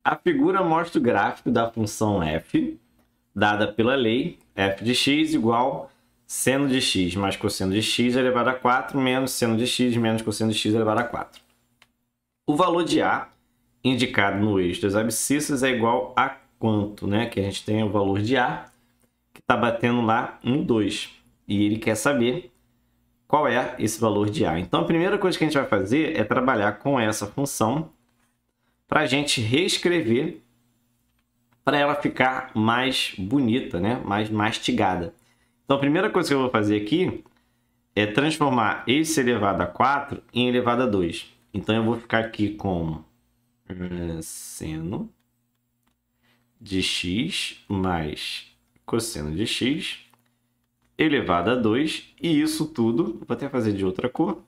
A figura mostra o gráfico da função f, dada pela lei f de x igual seno de x mais cosseno de x elevado a 4 menos seno de x menos cosseno de x elevado a 4. O valor de a, indicado no eixo das abscissas, é igual a quanto, né? Que a gente tem o valor de a, que está batendo lá no 2. E ele quer saber qual é esse valor de a. Então, a primeira coisa que a gente vai fazer é trabalhar com essa função para a gente reescrever para ela ficar mais bonita, né? Mais mastigada. Então, a primeira coisa que eu vou fazer aqui é transformar esse elevado a 4 em elevado a 2. Então, eu vou ficar aqui com seno de x mais cosseno de x elevado a 2. E isso tudo, vou até fazer de outra cor,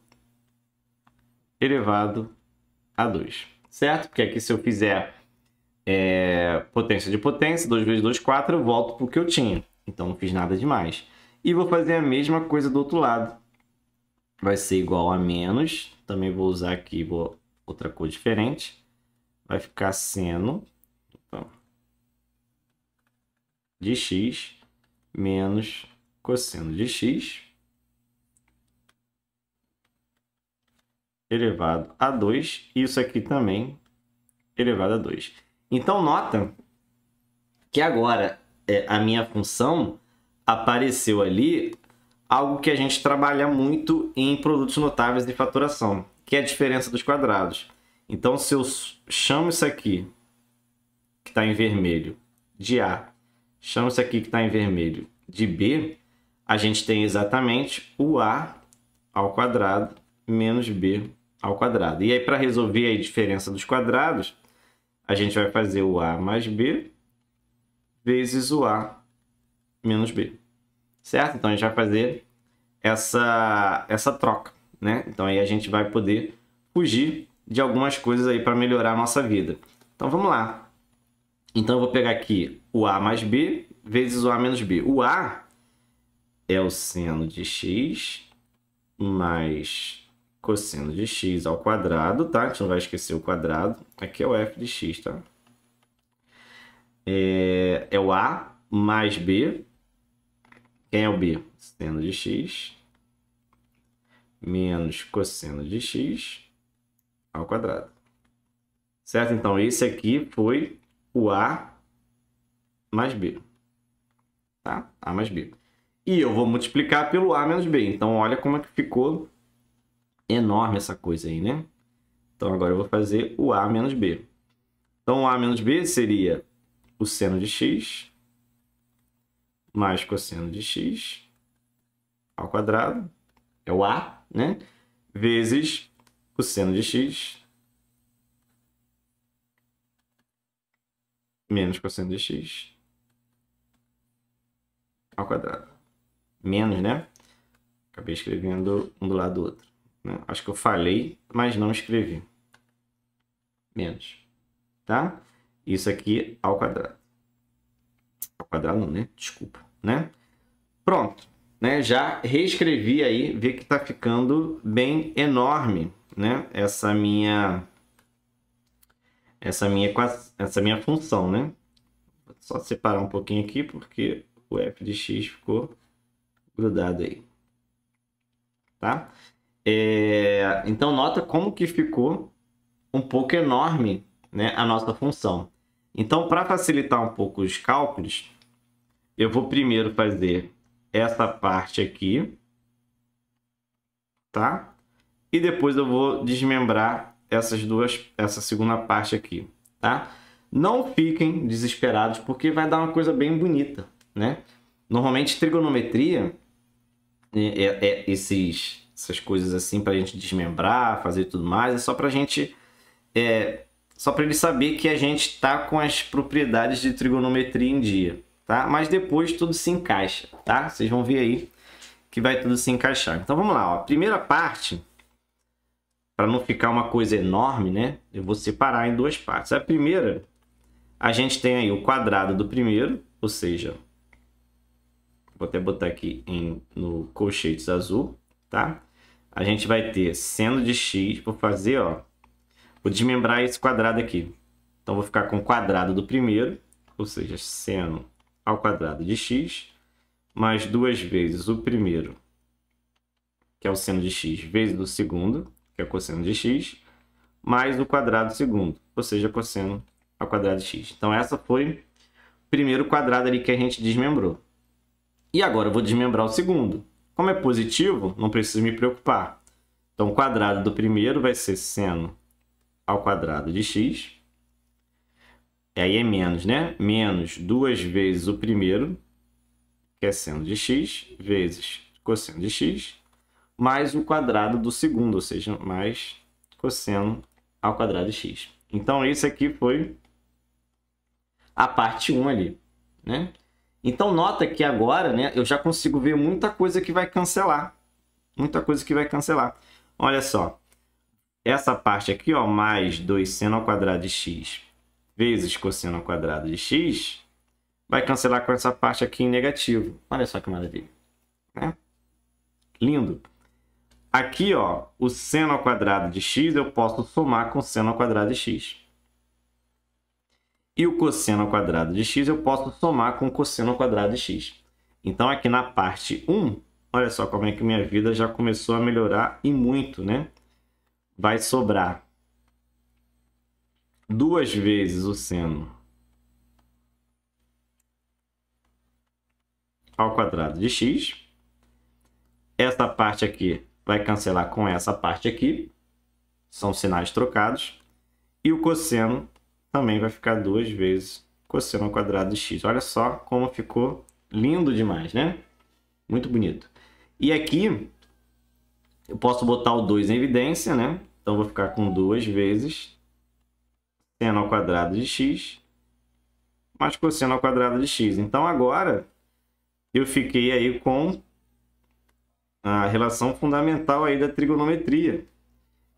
elevado a 2. Certo? Porque aqui se eu fizer potência de potência, 2 vezes 2, 4, eu volto para o que eu tinha. Então, não fiz nada demais. E vou fazer a mesma coisa do outro lado. Vai ser igual a menos. Também vou usar aqui outra cor diferente. Vai ficar seno de x menos cosseno de x elevado a 2. Isso aqui também elevado a 2. Então, nota que agora a minha função apareceu ali algo que a gente trabalha muito em produtos notáveis de faturação, que é a diferença dos quadrados. Então, se eu chamo isso aqui, que está em vermelho, de A, chamo isso aqui que está em vermelho de B, a gente tem exatamente o A ao quadrado menos B ao quadrado. E aí, para resolver a diferença dos quadrados, a gente vai fazer o A mais B vezes o A menos B. Certo? Então, a gente vai fazer essa troca, né? Então, aí a gente vai poder fugir de algumas coisas aí para melhorar a nossa vida. Então, vamos lá. Então, eu vou pegar aqui o A mais B vezes o A menos B. O A é o seno de x mais cosseno de x ao quadrado, tá? A gente não vai esquecer o quadrado. Aqui é o f de x, tá? É o A mais B. Quem é o B? Seno de x menos cosseno de x ao quadrado. Certo? Então, esse aqui foi o A mais B. Tá? A mais B. E eu vou multiplicar pelo A menos B. Então, olha como é que ficou enorme essa coisa aí, né? Então, agora eu vou fazer o A menos B. Então, o A menos B seria o seno de x mais cosseno de x ao quadrado, é o A, né? Vezes o seno de x menos cosseno de x ao quadrado. Menos, né? Acabei escrevendo um do lado do outro, né? Acho que eu falei, mas não escrevi. Menos, tá? Isso aqui ao quadrado. Ao quadrado não, né? Desculpa, né? Pronto, né? Já reescrevi aí, vê que tá ficando bem enorme, né? Essa minha função, né? Vou só separar um pouquinho aqui, porque o f de x ficou grudado aí, tá? Então, nota como que ficou um pouco enorme, né, a nossa função. Então, para facilitar um pouco os cálculos, eu vou primeiro fazer essa parte aqui, tá? E depois eu vou desmembrar essa segunda parte aqui, tá? Não fiquem desesperados, porque vai dar uma coisa bem bonita, né? Normalmente, trigonometria, essas coisas assim para a gente desmembrar, fazer tudo mais, é só para a gente... só para ele saber que a gente está com as propriedades de trigonometria em dia, tá? Mas depois tudo se encaixa, tá? Vocês vão ver aí que vai tudo se encaixar. Então vamos lá, ó. A primeira parte, para não ficar uma coisa enorme, né? Eu vou separar em duas partes. A primeira, a gente tem aí o quadrado do primeiro, ou seja, vou até botar aqui no colchetes azul, tá? A gente vai ter seno de x, vou fazer, ó, vou desmembrar esse quadrado aqui. Então, vou ficar com o quadrado do primeiro, ou seja, seno ao quadrado de x, mais 2 vezes o primeiro, que é o seno de x, vezes o segundo, que é o cosseno de x, mais o quadrado do segundo, ou seja, cosseno ao quadrado de x. Então, essa foi o primeiro quadrado ali que a gente desmembrou. E agora eu vou desmembrar o segundo. Como é positivo, não preciso me preocupar. Então, o quadrado do primeiro vai ser seno ao quadrado de x. E aí é menos, né? Menos 2 vezes o primeiro, que é seno de x, vezes cosseno de x, mais o quadrado do segundo, ou seja, mais cosseno ao quadrado de x. Então, esse aqui foi a parte 1 ali, né? Então, nota que agora, né, eu já consigo ver muita coisa que vai cancelar. Muita coisa que vai cancelar. Olha só. Essa parte aqui, ó, mais 2 seno ao quadrado de x vezes cosseno ao quadrado de x, vai cancelar com essa parte aqui em negativo. Olha só que maravilha, né? Lindo. Aqui, ó, o seno ao quadrado de x eu posso somar com o seno ao quadrado de x. E o cosseno ao quadrado de x eu posso somar com o cosseno ao quadrado de x. Então, aqui na parte 1, olha só como é que minha vida já começou a melhorar e muito, né? Vai sobrar 2 vezes o seno ao quadrado de x. Essa parte aqui vai cancelar com essa parte aqui. São sinais trocados. E o cosseno também vai ficar 2 vezes cosseno ao quadrado de x. Olha só como ficou lindo demais, né? Muito bonito. E aqui eu posso botar o 2 em evidência, né? Então, vou ficar com 2 vezes seno ao quadrado de x mais cosseno ao quadrado de x. Então, agora eu fiquei aí com a relação fundamental aí da trigonometria.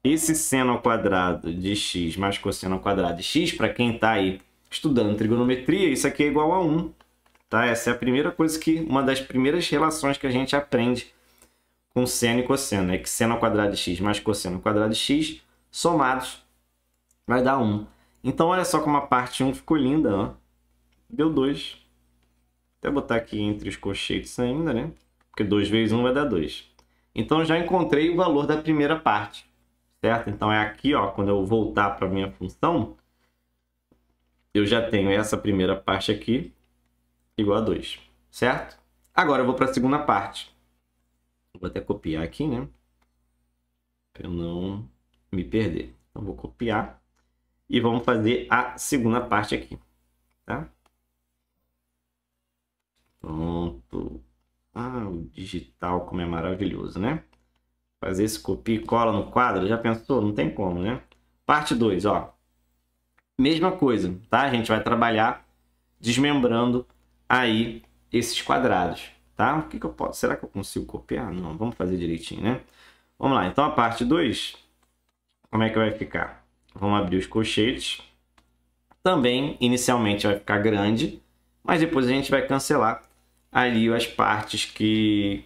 Esse seno ao quadrado de x mais cosseno ao quadrado de x, para quem está aí estudando trigonometria, isso aqui é igual a 1. Tá? Essa é a primeira coisa uma das primeiras relações que a gente aprende com seno e cosseno. É que seno ao quadrado de x mais cosseno ao quadrado de x, somados, vai dar 1. Então, olha só como a parte 1 ficou linda, ó. Deu 2. Até botar aqui entre os colchetes ainda, né? Porque 2 vezes 1 vai dar 2. Então, já encontrei o valor da primeira parte, certo? Então, é aqui, ó, quando eu voltar para a minha função, eu já tenho essa primeira parte aqui igual a 2, certo? Agora, eu vou para a segunda parte. Vou até copiar aqui, né? Para eu não me perder. Então, vou copiar. E vamos fazer a segunda parte aqui, tá? Pronto. Ah, o digital como é maravilhoso, né? Fazer esse copia e cola no quadro, já pensou? Não tem como, né? Parte 2, ó. Mesma coisa, tá? A gente vai trabalhar desmembrando aí esses quadrados, tá? O que que eu posso? Será que eu consigo copiar? Não, vamos fazer direitinho, né? Vamos lá. Então, a parte 2, como é que vai ficar? Vamos abrir os colchetes. Também, inicialmente, vai ficar grande, mas depois a gente vai cancelar ali as partes que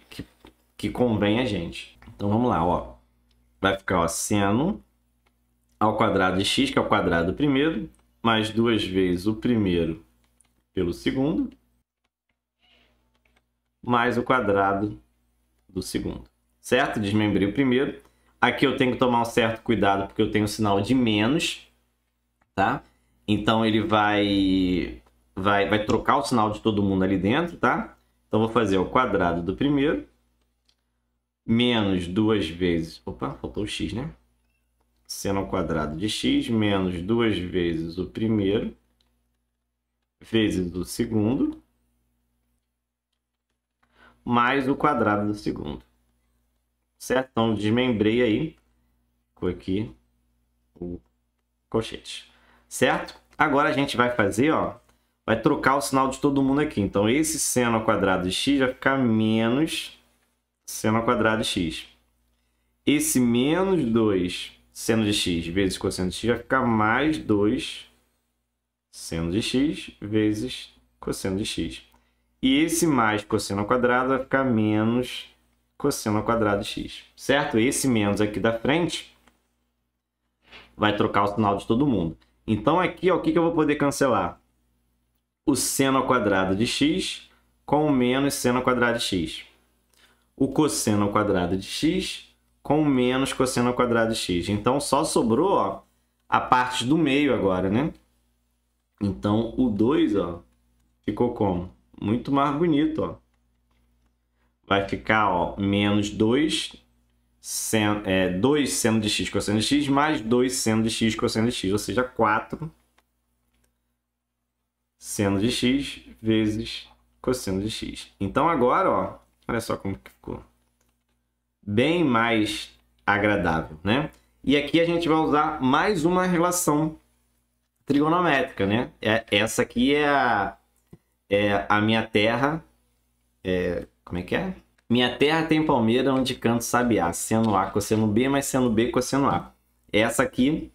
convém a gente. Então, vamos lá, ó. Vai ficar, ó, seno ao quadrado de x, que é o quadrado do primeiro, mais 2 vezes o primeiro pelo segundo, mais o quadrado do segundo. Certo? Desmembrei o primeiro. Aqui eu tenho que tomar um certo cuidado, porque eu tenho o sinal de menos, tá? Então, ele vai trocar o sinal de todo mundo ali dentro, tá? Então, vou fazer o quadrado do primeiro, menos 2 vezes... Opa, faltou o x, né? Seno ao quadrado de x, menos 2 vezes o primeiro, vezes o segundo, mais o quadrado do segundo. Certo? Então, desmembrei aí. Ficou aqui o colchete. Certo? Agora a gente vai fazer, ó, vai trocar o sinal de todo mundo aqui. Então, esse seno ao quadrado de x vai ficar menos seno ao quadrado de x. Esse menos 2 seno de x vezes cosseno de x vai ficar mais 2 seno de x vezes cosseno de x. E esse mais cosseno ao quadrado vai ficar menos cosseno ao quadrado de x. Certo? Esse menos aqui da frente vai trocar o sinal de todo mundo. Então aqui, ó, o que que eu vou poder cancelar? O seno ao quadrado de x com o menos seno ao quadrado de x. O cosseno ao quadrado de x com o menos cosseno ao quadrado de x. Então só sobrou, ó, a parte do meio agora, né? Então o 2, ó, ficou como? Muito mais bonito, ó. Vai ficar, ó, menos 2 2 seno de x cosseno de x mais 2 seno de x cosseno de x, ou seja, 4 seno de x vezes cosseno de x. Então agora, ó, olha só como que ficou. Bem mais agradável, né? E aqui a gente vai usar mais uma relação trigonométrica, né? Essa aqui é a minha terra. Como é que é? Minha terra tem palmeira onde canto sabiá. Seno A, cosseno B, mais seno B, cosseno A. Essa aqui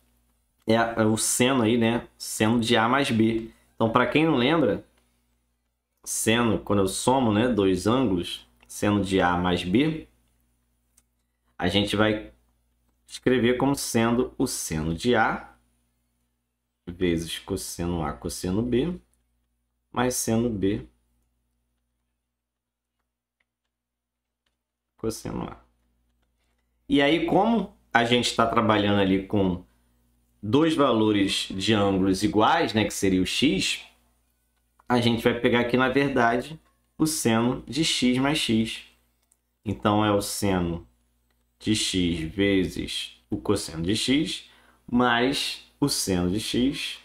é o seno aí, né? Seno de A mais B. Então, para quem não lembra, seno, quando eu somo, né, dois ângulos, seno de A mais B, a gente vai escrever como sendo o seno de A vezes cosseno A, cosseno B, mais seno B, cosseno A. E aí, como a gente está trabalhando ali com dois valores de ângulos iguais, né, que seria o x, a gente vai pegar aqui, na verdade, o seno de x mais x. Então, é o seno de x vezes o cosseno de x, mais o seno de x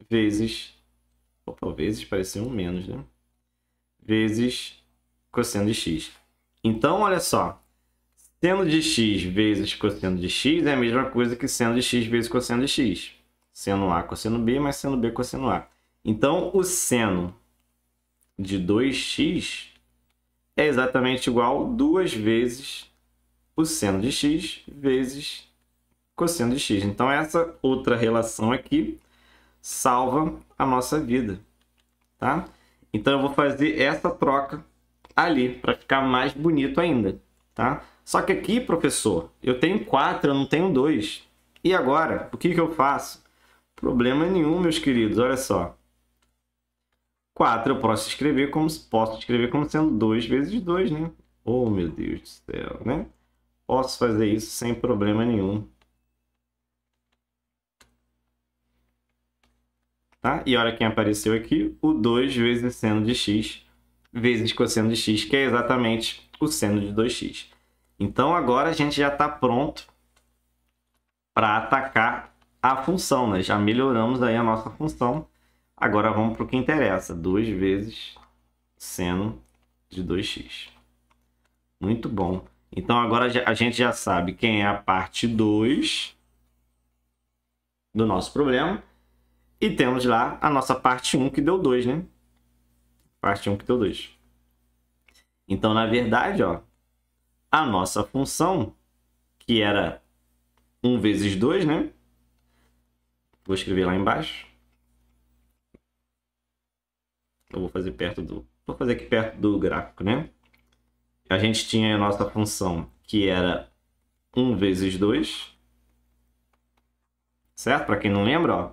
vezes... Opa, vezes pareceu um menos, né? Vezes cosseno de x. Então, olha só. Seno de x vezes cosseno de x é a mesma coisa que seno de x vezes cosseno de x. Seno A, cosseno B, mais seno B, cosseno A. Então, o seno de 2x é exatamente igual a 2 vezes o seno de x vezes cosseno de x. Então, essa outra relação aqui salva a nossa vida, tá? Então, eu vou fazer essa troca ali, para ficar mais bonito ainda, tá? Só que aqui, professor, eu tenho 4, eu não tenho 2. E agora, o que que eu faço? Problema nenhum, meus queridos, olha só. 4 eu posso escrever como sendo 2 vezes 2, né? Oh, meu Deus do céu, né? Posso fazer isso sem problema nenhum. Tá? E olha quem apareceu aqui, o 2 vezes seno de x vezes cosseno de x, que é exatamente o seno de 2x. Então, agora a gente já está pronto para atacar a função, né? Já melhoramos aí a nossa função. Agora vamos para o que interessa, 2 vezes seno de 2x. Muito bom. Então, agora a gente já sabe quem é a parte 2 do nosso problema. E temos lá a nossa parte 1 que deu 2, né? Parte 1 que deu 2. Então, na verdade, ó, a nossa função, que era 1 vezes 2, né? Vou escrever lá embaixo. Eu vou fazer Vou fazer aqui perto do gráfico, né? A gente tinha a nossa função, que era 1 vezes 2. Certo? Para quem não lembra, ó,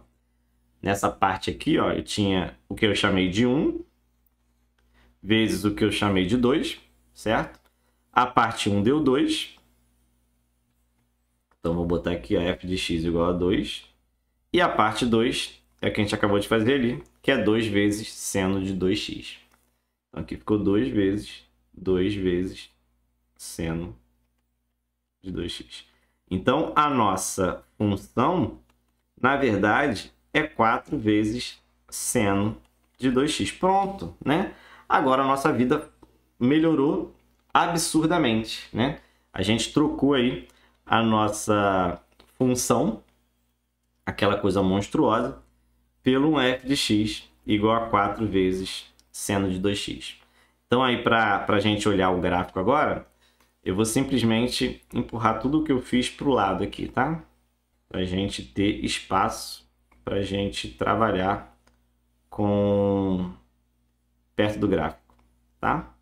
nessa parte aqui, ó, eu tinha o que eu chamei de 1 vezes o que eu chamei de 2, certo? A parte 1 deu 2. Então, vou botar aqui a f de x igual a 2. E a parte 2 é a que a gente acabou de fazer ali, que é 2 vezes seno de 2x. Então, aqui ficou 2 vezes seno de 2x. Então, a nossa função, na verdade, é 4 vezes seno de 2x. Pronto, né? Agora a nossa vida melhorou absurdamente, né? A gente trocou aí a nossa função, aquela coisa monstruosa, pelo um f de x igual a 4 vezes seno de 2x. Então, aí para a gente olhar o gráfico agora, eu vou simplesmente empurrar tudo o que eu fiz para o lado aqui, tá? Para a gente ter espaço, para a gente trabalhar com perto do gráfico, tá?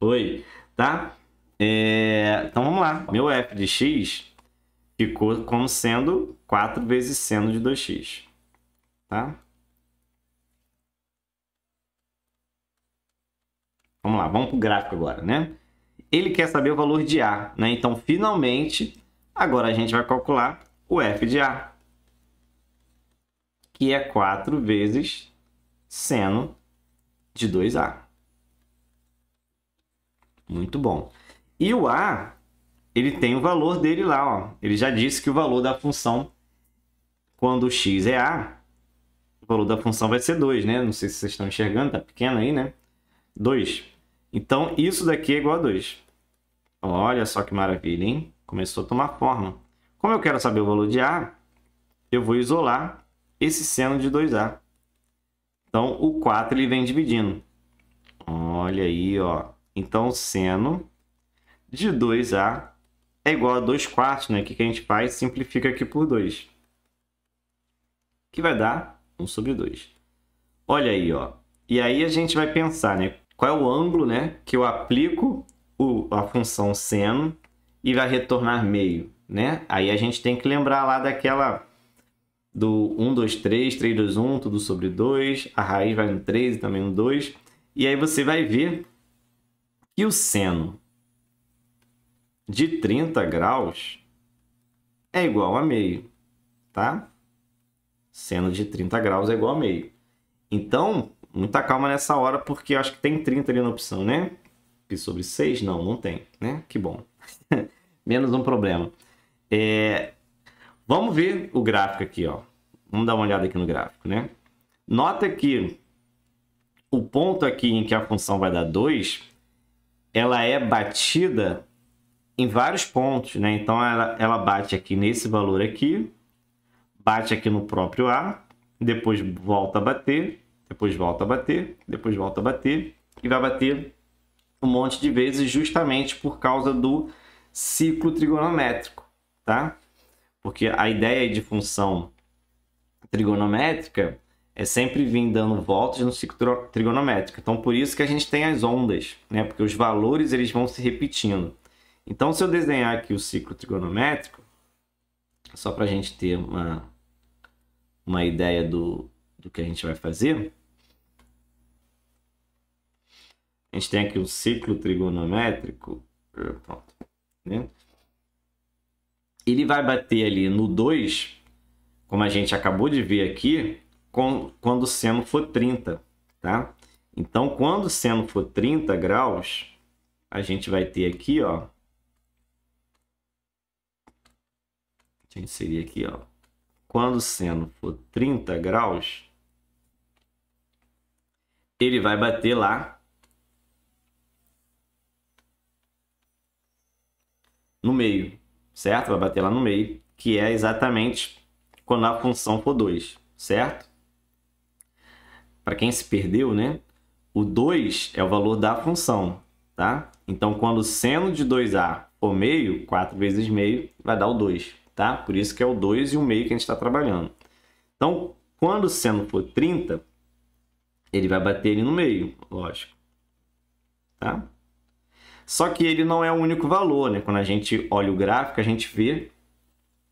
Oi, tá? Então vamos lá. Meu f de x ficou como sendo 4 vezes seno de 2x, tá? Vamos lá, vamos para o gráfico agora, né? Ele quer saber o valor de A, né? Então, finalmente, agora a gente vai calcular o f de A, que é 4 vezes seno de 2A. Muito bom. E o A, ele tem o valor dele lá, ó. Ele já disse que o valor da função, quando x é A, o valor da função vai ser 2, né? Não sei se vocês estão enxergando, tá pequeno aí, né? 2. Então, isso daqui é igual a 2. Olha só que maravilha, hein? Começou a tomar forma. Como eu quero saber o valor de A, eu vou isolar esse seno de 2A. Então, o 4 ele vem dividindo. Olha aí, ó. Então, seno de 2A é igual a 2 quartos, né? O que a gente faz? Simplifica aqui por 2. Que vai dar 1 sobre 2. Olha aí, ó. E aí a gente vai pensar, né? Qual é o ângulo, né, que eu aplico a função seno e vai retornar meio, né? Aí a gente tem que lembrar lá daquela do 1, 2, 3, 3, 2, 1, tudo sobre 2. A raiz vai no 3 e também no 2. E aí você vai ver que o seno de 30 graus é igual a meio, tá? Seno de 30 graus é igual a meio. Então, muita calma nessa hora, porque eu acho que tem 30 ali na opção, né? Pi sobre 6? Não, não tem, né? Que bom. Menos um problema. Vamos ver o gráfico aqui, ó. Vamos dar uma olhada aqui no gráfico, né? Nota que o ponto aqui em que a função vai dar 2, ela é batida em vários pontos, né? Então, ela bate aqui nesse valor aqui, bate aqui no próprio A, depois volta a bater, depois volta a bater, depois volta a bater, e vai bater um monte de vezes justamente por causa do ciclo trigonométrico, tá? Porque a ideia de função trigonométrica é sempre vir dando voltas no ciclo trigonométrico. Então, por isso que a gente tem as ondas, né? Porque os valores eles vão se repetindo. Então, se eu desenhar aqui o ciclo trigonométrico, só para a gente ter uma ideia do que a gente vai fazer, a gente tem aqui o ciclo trigonométrico, pronto, né? Ele vai bater ali no 2, como a gente acabou de ver aqui, quando o seno for 30, tá? Então, quando o seno for 30 graus, a gente vai ter aqui, ó, a gente seria aqui, ó, quando o seno for 30 graus, ele vai bater lá no meio, certo? Vai bater lá no meio, que é exatamente quando a função for 2, certo? Para quem se perdeu, né? O 2 é o valor da função, tá? Então, quando o seno de 2A for meio, 4 vezes meio, vai dar o 2, tá? Por isso que é o 2 e o meio que a gente está trabalhando. Então, quando o seno for 30, ele vai bater ali no meio, lógico, tá? Só que ele não é o único valor, né? Quando a gente olha o gráfico, a gente vê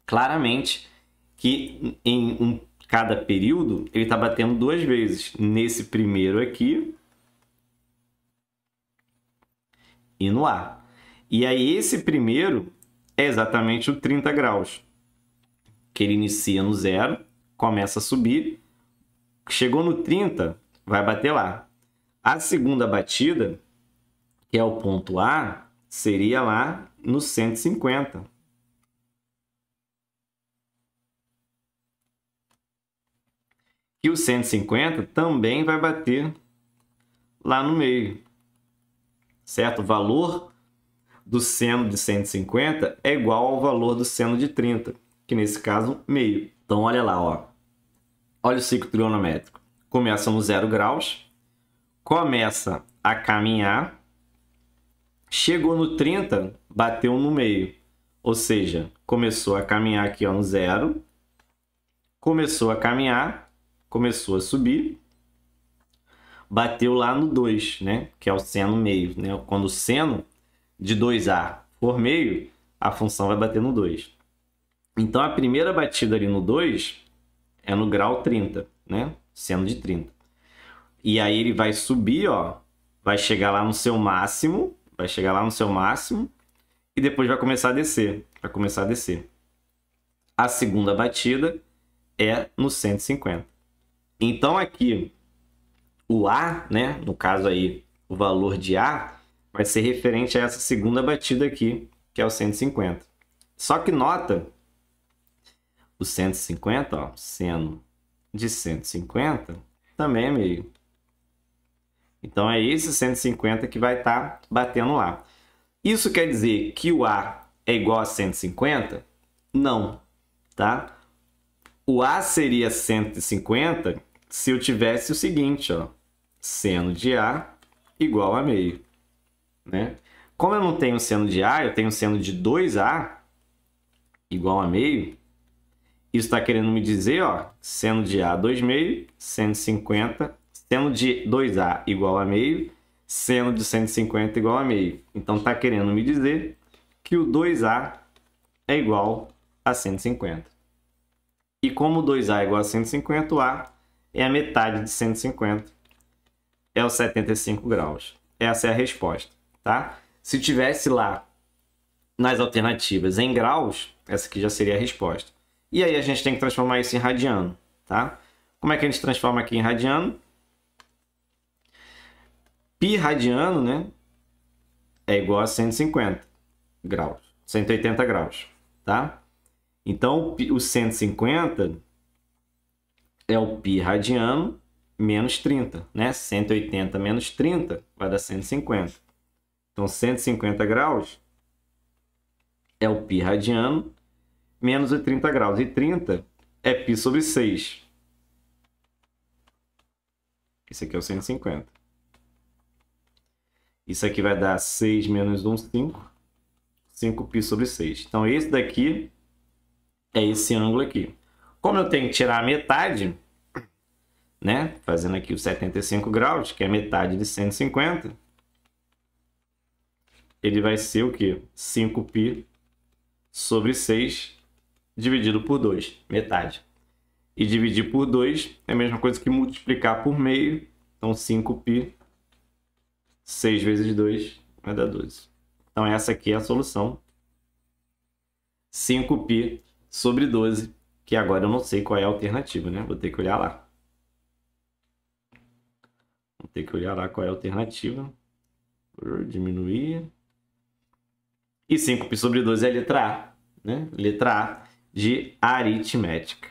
claramente que em cada período ele está batendo 2 vezes. Nesse primeiro aqui e no A. E aí esse primeiro é exatamente o 30 graus, que ele inicia no 0, começa a subir, chegou no 30, vai bater lá. A segunda batida, que é o ponto A, seria lá no 150. E o 150 também vai bater lá no meio, certo? O valor do seno de 150 é igual ao valor do seno de 30, que nesse caso, meio. Então, olha lá, ó. Olha o ciclo trigonométrico. Começa no 0 graus, começa a caminhar, chegou no 30, bateu no meio. Ou seja, começou a caminhar aqui ó, no 0, começou a caminhar, começou a subir, bateu lá no 2, né? Que é o seno meio, né? Quando o seno de 2A for meio, a função vai bater no 2. Então, a primeira batida ali no 2 é no grau 30, né? Seno de 30. E aí ele vai subir, ó, vai chegar lá no seu máximo, e depois vai começar a descer, A segunda batida é no 150. Então aqui o A, né, no caso aí, o valor de A vai ser referente a essa segunda batida aqui, que é o 150. Só que nota o 150, ó, seno de 150 também é meio. Então é esse 150 que vai estar batendo lá. Isso quer dizer que o A é igual a 150? Não, tá? O A seria 150 se eu tivesse o seguinte, ó, seno de A igual a meio, né? Como eu não tenho seno de A, eu tenho seno de 2A igual a meio. Isso está querendo me dizer, ó, seno de A 2 meio, 150, seno de 2A igual a meio, seno de 150 igual a meio. Então está querendo me dizer que o 2A é igual a 150. E como 2A é igual a 150, o A é a metade de 150. É os 75 graus. Essa é a resposta, tá? Se tivesse lá nas alternativas em graus, essa aqui já seria a resposta. E aí a gente tem que transformar isso em radiano, tá? Como é que a gente transforma aqui em radiano? Pi radiano, né, é igual a 150 graus, 180 graus, tá? Então, o 150 é o pi radiano menos 30, né? 180 menos 30 vai dar 150. Então, 150 graus é o pi radiano menos os 30 graus. E 30 é π sobre 6. Esse aqui é o 150. Isso aqui vai dar 6 menos 1, 5. 5π sobre 6. Então, esse daqui é esse ângulo aqui. Como eu tenho que tirar a metade, né? Fazendo aqui os 75 graus, que é metade de 150, ele vai ser o quê? 5π sobre 6 dividido por 2, metade. E dividir por 2 é a mesma coisa que multiplicar por meio. Então, 5π, 6 vezes 2 vai dar 12. Então, essa aqui é a solução. 5π sobre 12, que agora eu não sei qual é a alternativa, né? Vou ter que olhar lá. Vou ter que olhar lá qual é a alternativa. Vou diminuir. E 5π sobre 12 é a letra A, né? Letra A de aritmética.